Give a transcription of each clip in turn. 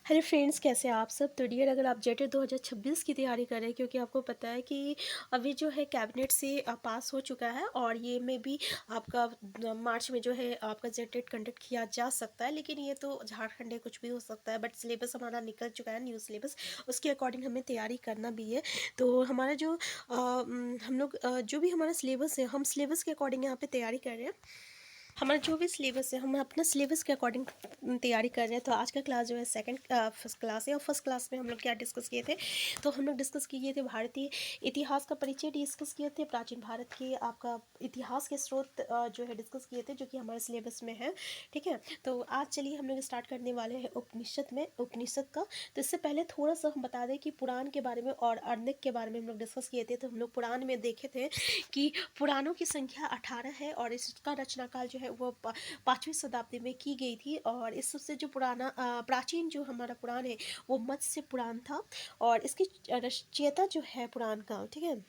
Hello friends, कैसे हैं आप सब। तो डियर, अगर आप जेटेट 2026 की तैयारी कर रहे हैं, क्योंकि आपको पता है कि अभी जो है कैबिनेट से पास हो चुका है और ये में भी आपका मार्च में जो है आपका जेटेट कंडक्ट किया जा सकता है। लेकिन ये तो झारखंड है, कुछ भी हो सकता है। बट सिलेबस हमारा निकल चुका है, न्यू सिलेबस, उसके अकॉर्डिंग हमें तैयारी करना भी है। तो हमारा जो हम लोग जो भी हमारा सिलेबस है, हम सिलेबस के अकॉर्डिंग यहाँ पे तैयारी कर रहे हैं। हमारा जो भी सिलेबस है, हम अपना सिलेबस के अकॉर्डिंग तैयारी कर रहे हैं। तो आज का क्लास जो है सेकंड फर्स्ट क्लास है। और फर्स्ट क्लास में हम लोग क्या डिस्कस किए थे, तो हम लोग डिस्कस किए थे भारतीय इतिहास का परिचय डिस्कस किए थे, प्राचीन भारत के आपका इतिहास के स्रोत जो है डिस्कस किए थे, जो कि हमारे सिलेबस में है। ठीक है, तो आज चलिए हम लोग स्टार्ट करने वाले हैं उपनिषद का। तो इससे पहले थोड़ा सा हम बता दें कि पुराण के बारे में और अरण्यक के बारे में हम लोग डिस्कस किए थे। तो हम लोग पुराण में देखे थे कि पुराणों की संख्या 18 है और इसका रचनाकाल जो है वो 5वीं शताब्दी में की गई थी। और इस सबसे जो प्राचीन जो हमारा पुराण है वो मत्स्य पुराण था। और इसकी रचयिता जो है पुराण का, ठीक है,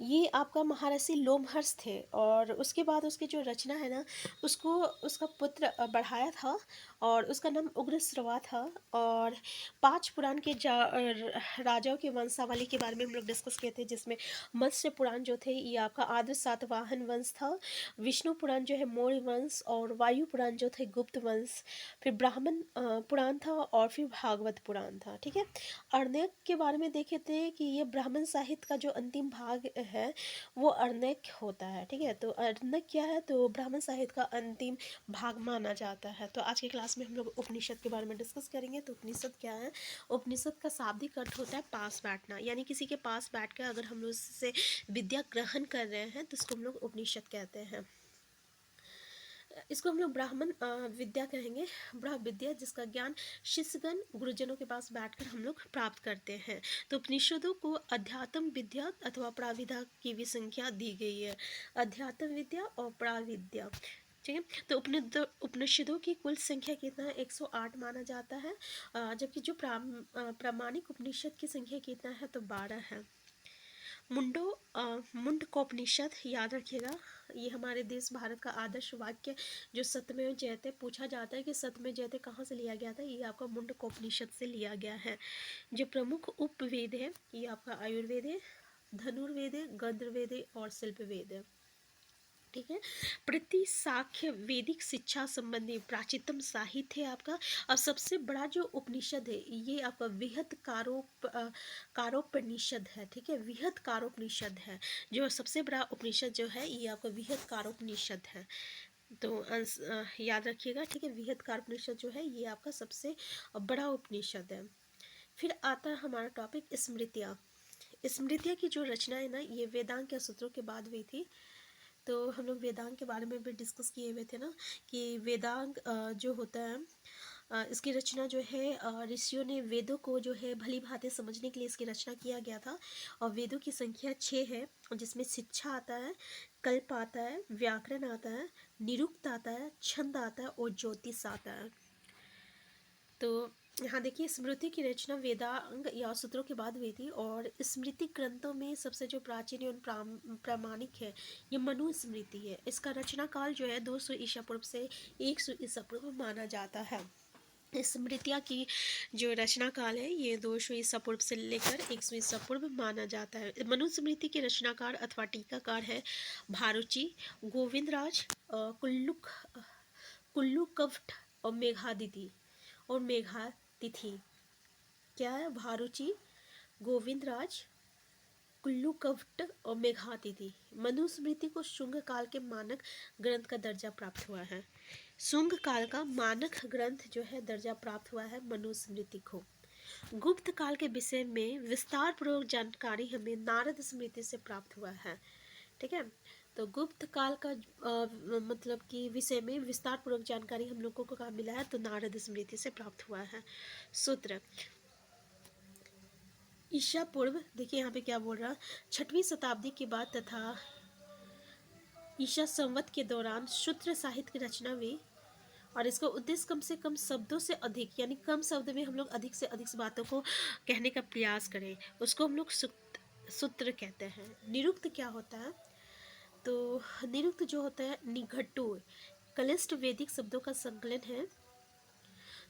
ये आपका महर्षि लोमहर्ष थे। और उसके बाद उसकी जो रचना है ना, उसको उसका पुत्र बढ़ाया था और उसका नाम उग्रश्रवा था। और 5 पुराण के राजाओं की वंशावली के बारे में हम लोग डिस्कस किए थे, जिसमें मत्स्य पुराण जो थे ये आपका आद्र सातवाहन वंश था। विष्णु पुराण जो है मौर्य वंश, और वायु पुराण जो थे गुप्त वंश। फिर ब्राह्मण पुराण था, और फिर भागवत पुराण था। ठीक है, अरण्यक के बारे में देखे थे कि ये ब्राह्मण साहित्य का जो अंतिम भाग है वो अरण्यक होता है। ठीक है, तो अरण्यक क्या है, तो ब्राह्मण साहित्य का अंतिम भाग माना जाता है। तो आज के क्लास में हम लोग उपनिषद के बारे में डिस्कस करेंगे। तो उपनिषद क्या है, उपनिषद का शाब्दिक अर्थ होता है पास बैठना, यानी किसी के पास बैठ कर अगर हम लोग उससे विद्या ग्रहण कर रहे हैं तो इसको हम लोग उपनिषद कहते हैं। इसको हम लोग ब्राह्मण विद्या कहेंगे, ब्रह्म विद्या, जिसका ज्ञान शिष्यगण गुरुजनों के पास बैठकर हम लोग प्राप्त करते हैं। तो उपनिषदों को अध्यात्म विद्या अथवा प्राविद्या की भी संख्या दी गई है, अध्यात्म विद्या और प्राविद्या। ठीक है, तो उपनिषदों की कुल संख्या कितना है, 108 माना जाता है। जबकि जो प्रामाणिक उपनिषद की संख्या कितना है, तो 12 है। मुंडकोपनिषद याद रखिएगा, ये हमारे देश भारत का आदर्श वाक्य जो सत्यमेव जयते, पूछा जाता है कि सत्यमेव जयते कहाँ से लिया गया था, ये आपका मुंडकोपनिषद से लिया गया है। जो प्रमुख उपवेद है ये आपका आयुर्वेद है, धनुर्वेद है, गंधर्वेद है और शिल्पवेद है। ठीक है, प्रति शाख्य वैदिक शिक्षा संबंधी प्राचीनतम साहित्य है आपका। और सबसे बड़ा जो उपनिषद है ये आपका विहत कारोपनिषद है। ठीक है, विहत कारोपनिषद है, जो सबसे बड़ा उपनिषद जो है ये आपका विहत कारोपनिषद है। तो याद रखिएगा। ठीक है, विहत कारोपनिषद जो है ये आपका सबसे बड़ा उपनिषद है। फिर आता है हमारा टॉपिक स्मृतियाँ। स्मृतियाँ की जो रचना है ना, ये वेदांग के सूत्रों के बाद हुई थी। तो हम लोग वेदांग के बारे में भी डिस्कस किए हुए थे ना, कि वेदांग जो होता है इसकी रचना जो है ऋषियों ने वेदों को जो है भली भांति समझने के लिए इसकी रचना किया गया था। और वेदों की संख्या 6 है, जिसमें शिक्षा आता है, कल्प आता है, व्याकरण आता है, निरुक्त आता है, छंद आता है और ज्योतिष आता है। तो यहाँ देखिए, स्मृति की रचना वेदांग या सूत्रों के बाद हुई थी। और स्मृति ग्रंथों में सबसे जो प्राचीन एवं प्रामाणिक है ये मनु स्मृति है। इसका रचना काल जो है 200 ईसा पूर्व से 100 ईसा पूर्व माना जाता है। स्मृतियाँ की जो रचना काल है ये 200 ईसा पूर्व से लेकर 100 ईसा पूर्व माना जाता है। मनुस्मृति के रचनाकार अथवा टीकाकार है भारुचि, गोविंदराज, कुल्लूकवट और मेघातिथि। क्या है, भारुचि, गोविंदराज, कुल्लूकवट और मेघातिथि। मनुस्मृति को शुंग काल के मानक ग्रंथ का दर्जा प्राप्त हुआ है। शुंग काल का मानक ग्रंथ जो है दर्जा प्राप्त हुआ है मनुस्मृति को। गुप्त काल के विषय में विस्तार पूर्वक जानकारी हमें नारद स्मृति से प्राप्त हुआ है। ठीक है, तो गुप्त काल का मतलब कि विषय में विस्तार पूर्वक जानकारी हम लोगों को कहाँ मिला है, तो नारद स्मृति से प्राप्त हुआ है। सूत्र ईसा पूर्व, देखिए यहाँ पे क्या बोल रहा, 6वीं शताब्दी के बाद तथा ईसा संवत के दौरान सूत्र साहित्य की रचना हुई। और इसका उद्देश्य कम से कम शब्दों से अधिक, यानी कम शब्द में हम लोग अधिक से अधिक बातों को कहने का प्रयास करें, उसको हम लोग सूत्र कहते हैं। निरुक्त क्या होता है, तो निरुक्त जो होता है निघट्टू, कलिष्ट वैदिक शब्दों का संकलन है।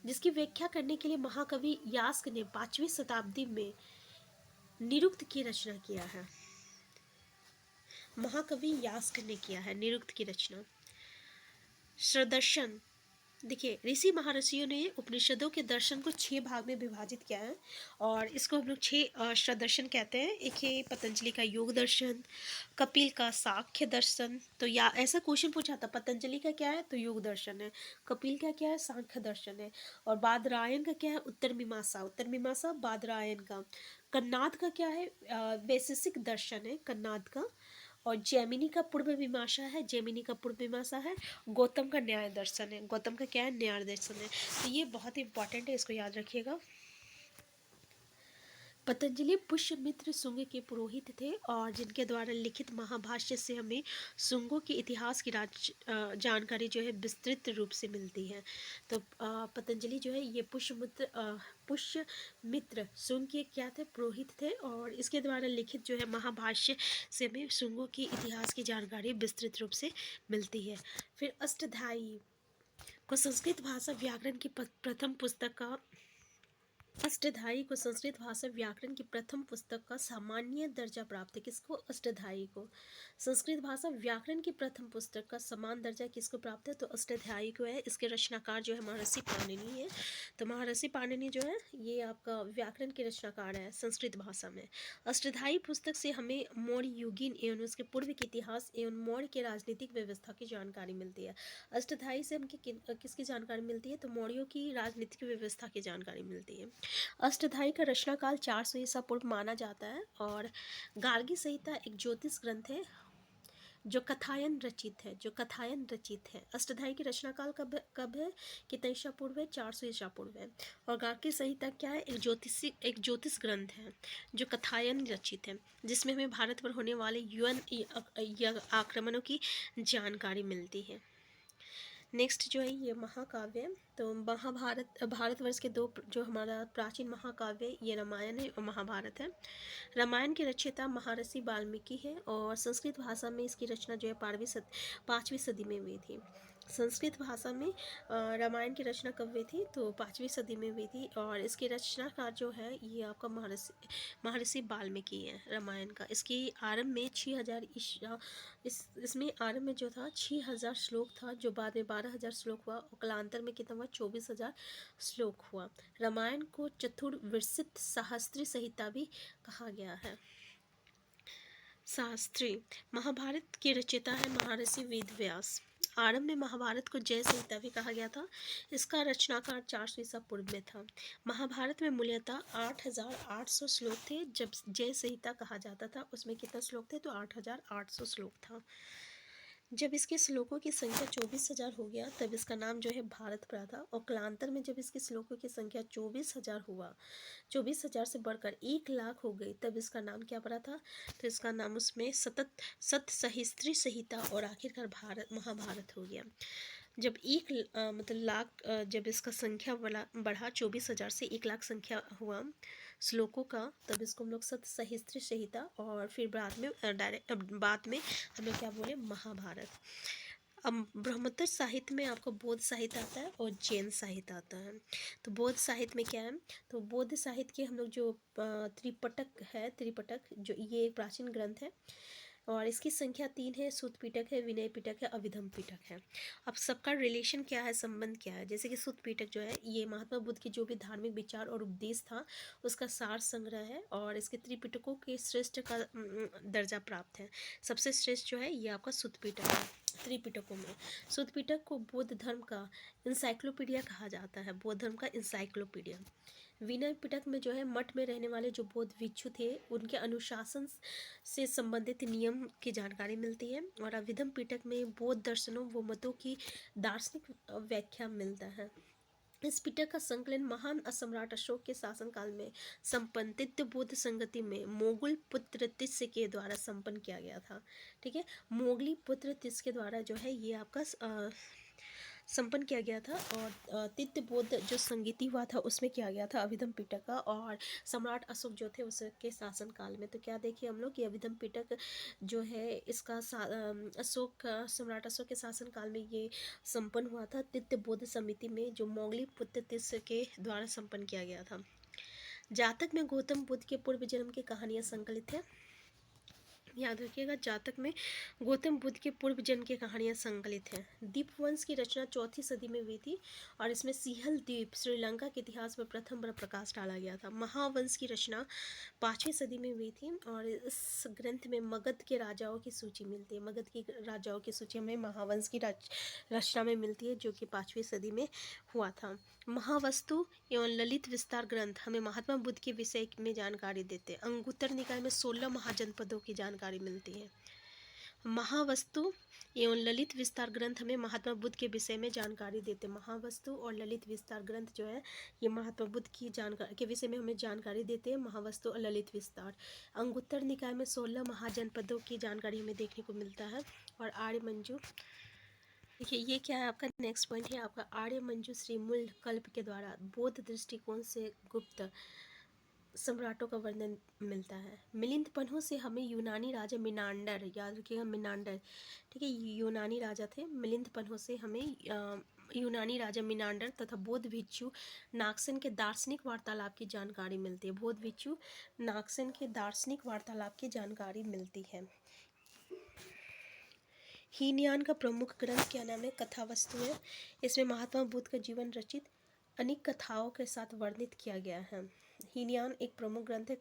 जिसकी व्याख्या करने के लिए महाकवि यास्क ने 5वीं शताब्दी में निरुक्त की रचना किया है। महाकवि यास्क ने किया है निरुक्त की रचना। श्रदर्शन, देखिए ऋषि महर्षियों ने उपनिषदों के दर्शन को 6 भाग में विभाजित किया है और इसको हम लोग 6 श्रदर्शन कहते हैं। एक है पतंजलि का योग दर्शन, कपिल का सांख्य दर्शन। तो या ऐसा क्वेश्चन पूछा था, पतंजलि का क्या है तो योग दर्शन है, कपिल का क्या है सांख्य दर्शन है, और बादरायण का क्या है उत्तर मीमांसा, उत्तर मीमांसा बादरायण का। कन्नाद का क्या है वैशेषिक दर्शन है कन्नाद का, और जैमिनी का पूर्व मीमांसा है, जैमिनी का पूर्व मीमांसा है। गौतम का न्याय दर्शन है, गौतम का क्या है न्याय दर्शन है। तो ये बहुत ही इंपॉर्टेंट है, इसको याद रखिएगा। पतंजलि पुष्यमित्र शुंग के पुरोहित थे और जिनके द्वारा लिखित महाभाष्य से हमें शुंगों के इतिहास की जानकारी जो है विस्तृत रूप से मिलती है। तो पतंजलि जो है ये पुष्यमित्र शुंग के क्या थे पुरोहित थे और इसके द्वारा लिखित जो है महाभाष्य से हमें शुंगों की इतिहास की जानकारी विस्तृत रूप से मिलती है। फिर अष्टाध्यायी को संस्कृत भाषा व्याकरण की प्रथम पुस्तक का अष्टाध्यायी को संस्कृत भाषा व्याकरण की प्रथम पुस्तक का सामान्य दर्जा प्राप्त है। किसको? अष्टाध्यायी को। संस्कृत भाषा व्याकरण की प्रथम पुस्तक का समान दर्जा किसको प्राप्त है? तो अष्टाध्यायी को है। इसके रचनाकार जो है महर्षि पाणिनि है। तो महर्षि पाणिनि जो है ये आपका व्याकरण के रचनाकार है संस्कृत भाषा में। अष्टाध्यायी पुस्तक से हमें मौर्य युगीन एवं उसके पूर्व के इतिहास एवं मौर्य के राजनीतिक व्यवस्था की जानकारी मिलती है। अष्टाध्यायी से हमको किसकी जानकारी मिलती है? तो मौर्यों की राजनीतिक व्यवस्था की जानकारी मिलती है। अष्टाध्यायी का रचनाकाल 400 ईसा पूर्व माना जाता है और गार्गी संहिता एक ज्योतिष ग्रंथ है जो कथायन रचित है। अष्टाध्यायी की रचनाकाल कब है? कितना ईसा पूर्व है? 400 ईसा पूर्व है। और गार्गी संहिता क्या है? एक ज्योतिष ग्रंथ है जो कथायन रचित है, जिसमें हमें भारत पर होने वाले यूएन आक्रमणों की जानकारी मिलती है। नेक्स्ट जो है ये महाकाव्य। तो भारतवर्ष के दो जो हमारा प्राचीन महाकाव्य ये रामायण है और महाभारत है। रामायण की रचयिता महर्षि वाल्मीकि है और संस्कृत भाषा में इसकी रचना जो है 5वीं सदी में हुई थी। संस्कृत भाषा में रामायण की रचना कब हुई थी? तो 5वीं सदी में हुई थी और इसकी रचनाकार जो है ये आपका महर्षि वाल्मीकि है रामायण का। इसकी आरंभ में 6000 इसमें आरंभ में जो था 6000 श्लोक था, जो बाद में 12000 श्लोक हुआ और कालांतर में कितना हुआ? 24000 श्लोक हुआ। रामायण को चतुर्विंशति सहस्त्री संहिता भी कहा गया है। शास्त्री। महाभारत के रचयिता है महर्षि वेदव्यास। आरंभ में महाभारत को जय संहिता भी कहा गया था। इसका रचनाकार 400 ईसा पूर्व में था। महाभारत में मूल्यतः 8800 श्लोक थे। जब जय संहिता कहा जाता था उसमें कितना श्लोक थे? तो 8800 श्लोक था। जब इसके श्लोकों की संख्या 24000 हो गया तब इसका नाम जो है भारत पड़ा था और कालांतर में जब इसके श्लोकों की संख्या 24000 हुआ, 24000 से बढ़कर 1,00,000 हो गई तब इसका नाम क्या पड़ा था? तो इसका नाम उसमें सत सहस्त्री संहिता और आखिरकार महाभारत हो गया। जब मतलब लाख जब इसका संख्या बढ़ा 24000 से 1,00,000 संख्या हुआ श्लोकों का तब इसको हम लोग सत सहस्त्री संहिता और फिर बाद में हम लोग क्या बोले? महाभारत। अब ब्रह्मोत्तर साहित्य में आपको बौद्ध साहित्य आता है और जैन साहित्य आता है। तो बौद्ध साहित्य में क्या है? तो बौद्ध साहित्य के हम लोग जो त्रिपिटक जो ये एक प्राचीन ग्रंथ है और इसकी संख्या 3 है। सूत पिटक है, विनय पिटक है, अभिधम पिटक है। अब सबका रिलेशन क्या है, संबंध क्या है? जैसे कि सूत पिटक जो है ये महात्मा बुद्ध के जो भी धार्मिक विचार और उपदेश था उसका सार संग्रह है और इसके त्रिपिटकों के श्रेष्ठ का दर्जा प्राप्त है। सबसे श्रेष्ठ जो है ये आपका सूत पिटक है त्रिपिटकों में। सूत पिटक को बौद्ध धर्म का इंसाइक्लोपीडिया कहा जाता है, बौद्ध धर्म का इंसाइक्लोपीडिया। विनय पिटक में जो है मठ में रहने वाले जो बौद्ध भिक्षु थे उनके अनुशासन से संबंधित नियम की जानकारी मिलती है और अभिधम पिटक में बौद्ध दर्शनों व मतों की दार्शनिक व्याख्या मिलता है। इस पिटक का संकलन महान सम्राट अशोक के शासनकाल में संपन्नित बौद्ध संगति में मोगल पुत्र तिस्य के द्वारा संपन्न किया गया था। ठीक है, मोगली पुत्र तिस्य के द्वारा जो है ये आपका संपन्न किया गया था। और तित्य बौद्ध जो संगीति हुआ था उसमें किया गया था अभिधम पिटक का, और सम्राट अशोक जो थे उसके शासनकाल में। तो क्या देखिए हम लोग कि अभिधम पिटक जो है इसका सम्राट अशोक के शासनकाल में ये संपन्न हुआ था। तित्य बौद्ध समिति में जो मोंगली पुत्र तिस्य के द्वारा संपन्न किया गया था। जातक में गौतम बुद्ध के पूर्व जन्म की कहानियाँ संकलित है। याद रखिएगा, जातक में गौतम बुद्ध के पूर्व जन्म की कहानियाँ संकलित हैं। दीपवंश की रचना 4वीं सदी में हुई थी और इसमें सिंहल द्वीप श्रीलंका के इतिहास पर प्रथम बार प्रकाश डाला गया था। महावंश की रचना 5वीं सदी में हुई थी और इस ग्रंथ में मगध के राजाओं की सूची मिलती है। मगध की राजाओं की सूची हमें महावंश की रचना में मिलती है, जो कि 5वीं सदी में हुआ था। महावस्तु एवं ललित विस्तार ग्रंथ हमें महात्मा बुद्ध के विषय में जानकारी देते हैं। अंगुत्तर निकाय में 16 महाजनपदों की जानकारी मिलती है। महावस्तु एवं ललित विस्तार ग्रंथ हमें महात्मा बुद्ध के विषय में जानकारी देते हैं। महावस्तु और ललित विस्तार ग्रंथ जो है ये महात्मा बुद्ध की जानकारी के विषय में हमें जानकारी देते हैं। महावस्तु और ललित विस्तार। अंगुत्तर निकाय में 16 महाजनपदों की जानकारी हमें देखने को मिलता है। और आर्य मंजू, देखिए ये क्या है आपका नेक्स्ट पॉइंट है आपका आर्य मंजू श्रीमूल कल्प के द्वारा बौद्ध दृष्टिकोण से गुप्त सम्राटों का वर्णन मिलता है। मिलिंद पन्हों से हमें यूनानी राजा मिनांडर, याद रखिएगा मिनांडर, ठीक है, यूनानी राजा थे। मिलिंद पन्हों से हमें यूनानी राजा मिनांडर तथा बौद्ध भिक्षु नागसेन के दार्शनिक वार्तालाप की जानकारी मिलती है। बौद्ध भिक्षु नागसेन के दार्शनिक वार्तालाप की जानकारी मिलती है। हीनयान का प्रमुख ग्रंथ क्या नाम है? कथावस्तु है। इसमें महात्मा बुद्ध का जीवन रचित अनेक कथाओं के साथ वर्णित किया गया है। हीनयान एक प्रमुख ग्रंथ है।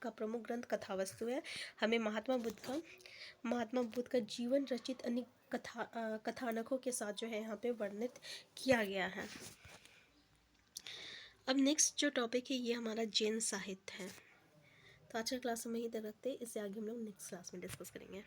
प्रमुख ग्रंथ कथावस्तु है। हमें महात्मा बुद्ध का जीवन रचित अनेक कथानकों के साथ जो है यहाँ पे वर्णित किया गया है। अब नेक्स्ट जो टॉपिक है ये हमारा जैन साहित्य है। तो आज का क्लास हम यहीं तक रखते हैं, इससे आगे हम लोग नेक्स्ट क्लास में डिस्कस करेंगे।